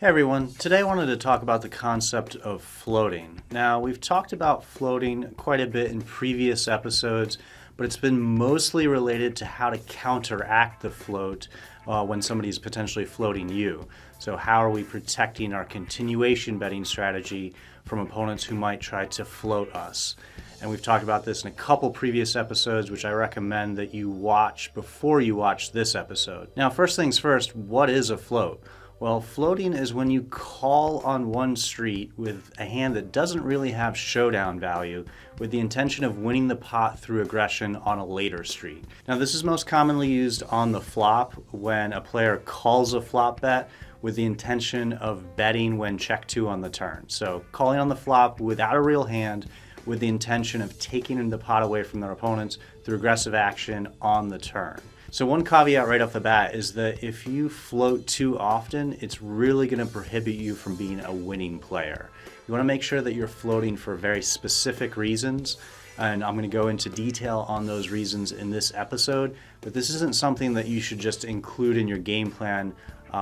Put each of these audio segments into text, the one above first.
Hey everyone, today I wanted to talk about the concept of floating. Now, we've talked about floating quite a bit in previous episodes, but it's been mostly related to how to counteract the float when somebody's potentially floating you. So how are we protecting our continuation betting strategy from opponents who might try to float us? And we've talked about this in a couple previous episodes, which I recommend that you watch before you watch this episode. Now, first things first, what is a float? Well, floating is when you call on one street with a hand that doesn't really have showdown value with the intention of winning the pot through aggression on a later street. Now, this is most commonly used on the flop when a player calls a flop bet with the intention of betting when check two on the turn. So calling on the flop without a real hand with the intention of taking the pot away from their opponents through aggressive action on the turn. So one caveat right off the bat is that if you float too often, it's really going to prohibit you from being a winning player. You want to make sure that you're floating for very specific reasons, and I'm going to go into detail on those reasons in this episode, but this isn't something that you should just include in your game plan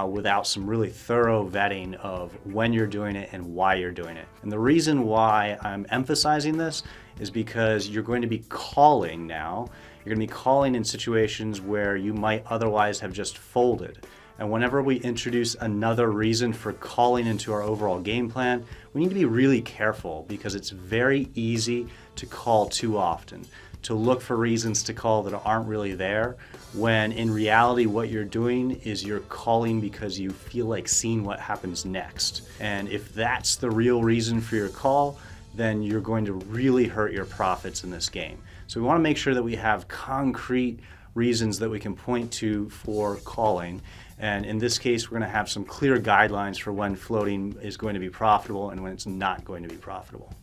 without some really thorough vetting of when you're doing it and why you're doing it. And the reason why I'm emphasizing this is because you're going to be calling now. You're going to be calling in situations where you might otherwise have just folded. And whenever we introduce another reason for calling into our overall game plan, we need to be really careful because it's very easy to call too often, to look for reasons to call that aren't really there, when in reality what you're doing is you're calling because you feel like seeing what happens next. And if that's the real reason for your call, then you're going to really hurt your profits in this game. So we want to make sure that we have concrete reasons that we can point to for calling. And in this case, we're going to have some clear guidelines for when floating is going to be profitable and when it's not going to be profitable.